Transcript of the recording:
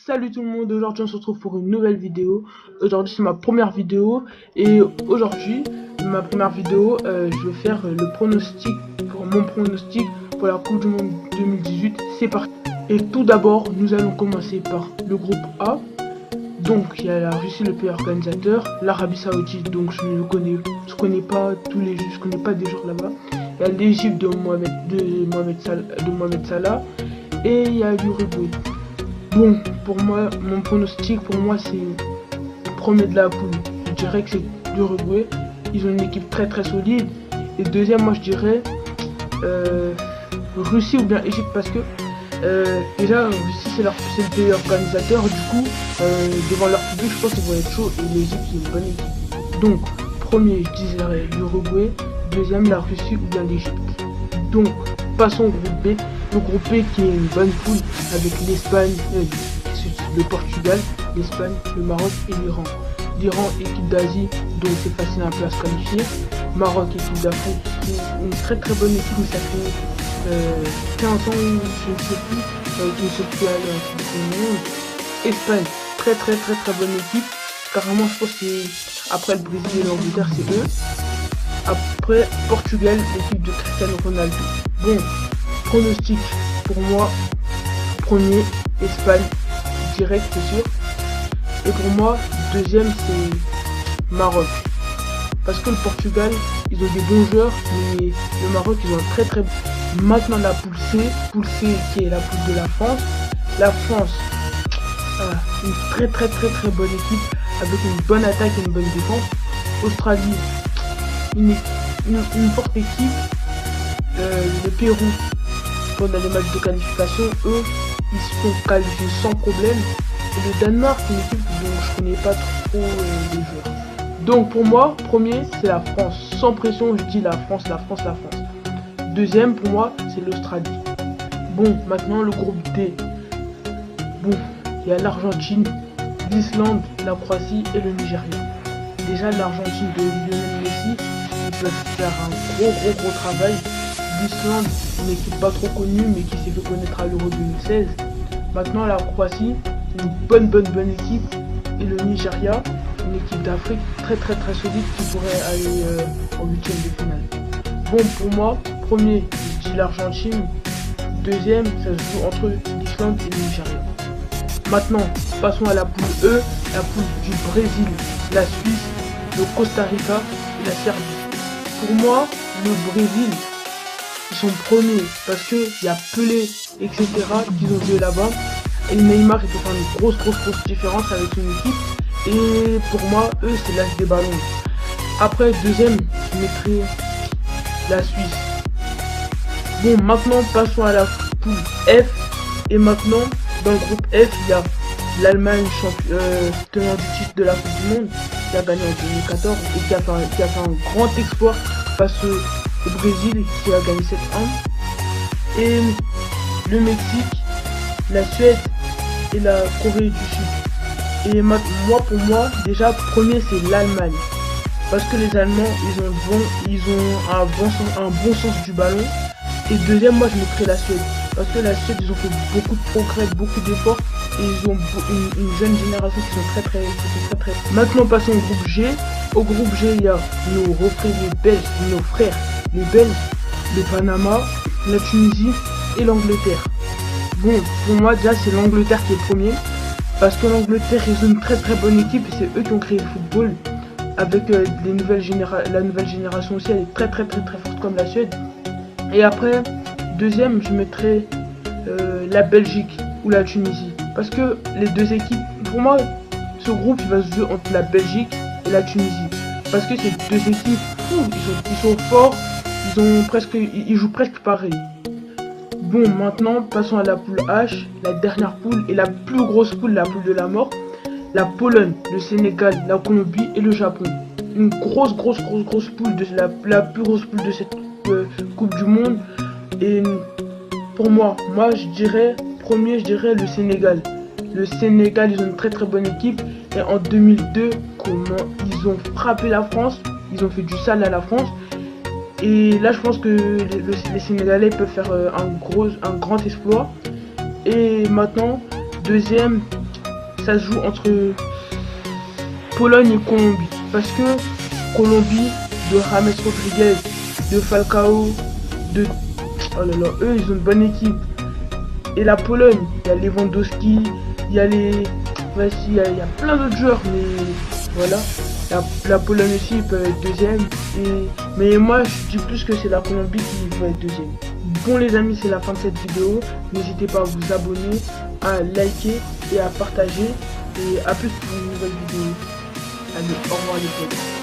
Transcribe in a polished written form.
Salut tout le monde, aujourd'hui on se retrouve pour une nouvelle vidéo. Aujourd'hui c'est ma première vidéo et aujourd'hui, je vais faire le pronostic, pour mon pronostic pour la Coupe du Monde 2018. C'est parti. Et tout d'abord, nous allons commencer par le groupe A. Donc il y a la Russie, le pays organisateur, l'Arabie Saoudite, donc je connais pas des joueurs là-bas. Il y a l'Égypte de Mohamed Salah et il y a l'Uruguay. Bon, pour moi, mon pronostic, c'est premier de la poule. Je dirais que c'est l'Uruguay. Ils ont une équipe très très solide. Et deuxième, moi je dirais Russie ou bien Égypte, parce que déjà Russie c'est le pays organisateur. Du coup, devant leur public, je pense qu'ils vont être chauds. Et l'Égypte c'est une bonne équipe. Donc, premier, je dirais l'Uruguay. Deuxième, la Russie ou bien l'Égypte. Donc, passons au groupe B. Le groupe B qui est une bonne poule avec l'Espagne, le Portugal, l'Espagne, le Maroc et l'Iran. L'Iran, équipe d'Asie, donc c'est facile un peu à se qualifier. Maroc, équipe d'Afrique, qui est une très très bonne équipe, mais ça fait 15 ans, je ne sais plus, qui ne se plus aller en Coupe du Monde. Espagne, très bonne équipe. Carrément, je pense que après le Brésil et l'Angleterre, c'est eux. Après, Portugal, l'équipe de Cristiano Ronaldo. Bon, pronostic pour moi, premier, Espagne, direct, c'est sûr. Et pour moi, deuxième, c'est Maroc. Parce que le Portugal, ils ont des bons joueurs, mais le Maroc, ils ont un très bon. Maintenant, la poule C qui est la poule de la France. La France, une très bonne équipe, avec une bonne attaque et une bonne défense. Australie, une forte équipe. Le Pérou, pendant les matchs de qualification, eux, ils se sont qualifiés sans problème. Et le Danemark, une équipe dont je connais pas trop les joueurs. Donc pour moi, premier, c'est la France. Sans pression, je dis la France. Deuxième, pour moi, c'est l'Australie. Bon, maintenant le groupe D. Bon, il y a l'Argentine, l'Islande, la Croatie et le Nigeria. Déjà, l'Argentine de Lionel Messi, ils peuvent faire un gros travail. L'Islande, une équipe pas trop connue mais qui s'est fait connaître à l'Euro 2016. Maintenant la Croatie, une bonne équipe. Et le Nigeria, une équipe d'Afrique très solide qui pourrait aller en huitième de finale. Bon, pour moi, premier, je dis l'Argentine. Deuxième, ça se joue entre l'Islande et le Nigeria. Maintenant, passons à la poule E, la poule du Brésil, la Suisse, le Costa Rica et la Serbie. Pour moi, le Brésil, ils sont premiers parce que il y a Pelé, etc. qui ont joué là-bas. Et Neymar, il peut faire une grosse différence avec une équipe. Et pour moi, eux, c'est l'âge des ballons. Après, deuxième, je mettrai la Suisse. Bon, maintenant, passons à la poule F. Et maintenant, dans le groupe F, il y a l'Allemagne, tenant du titre de la Coupe du Monde, qui a gagné en 2014 et qui a fait un grand exploit face au Brésil qui a gagné 7-1. Et le Mexique, la Suède et la Corée du Sud. Et moi, pour moi, déjà, premier, c'est l'Allemagne. Parce que les Allemands, ils ont un bon sens du ballon. Et deuxième, moi, je mettrais la Suède. Parce que la Suède, ils ont fait beaucoup de progrès, beaucoup d'efforts. Et ils ont une jeune génération qui sont très. Maintenant, passons au groupe G. Au groupe G, il y a nos refrains, nos frères, les Belges, le Panama, la Tunisie et l'Angleterre. Bon, pour moi, déjà, c'est l'Angleterre qui est premier. Parce que l'Angleterre, ils ont une très bonne équipe et c'est eux qui ont créé le football. Avec la nouvelle génération aussi, elle est très forte comme la Suède. Et après, deuxième, je mettrais la Belgique ou la Tunisie. Parce que les deux équipes, pour moi, ce groupe il va se jouer entre la Belgique et la Tunisie. Parce que ces deux équipes, ils sont forts, ils jouent presque pareil. Bon, maintenant, passons à la poule H, la dernière poule et la plus grosse poule, la poule de la mort. La Pologne, le Sénégal, la Colombie et le Japon. Une grosse poule, la plus grosse poule de cette Coupe du Monde. Et pour moi, je dirais le Sénégal. Le Sénégal, ils ont une très bonne équipe. Et en 2002, comment ils ont frappé la France, ils ont fait du sale à la France. Et là, je pense que les Sénégalais peuvent faire un grand exploit. Et maintenant, deuxième, ça se joue entre Pologne et Colombie. Parce que Colombie, de James Rodriguez, de Falcao, de... Oh là là, eux, ils ont une bonne équipe. Et la Pologne, il y a Lewandowski, il y a les... Voici, il y a plein d'autres joueurs, mais voilà. La Pologne aussi, ils peuvent être deuxième. Mais moi, je dis plus que c'est la Colombie qui va être deuxième. Bon les amis, c'est la fin de cette vidéo. N'hésitez pas à vous abonner, à liker et à partager. Et à plus pour une nouvelle vidéo. Allez, au revoir les potes.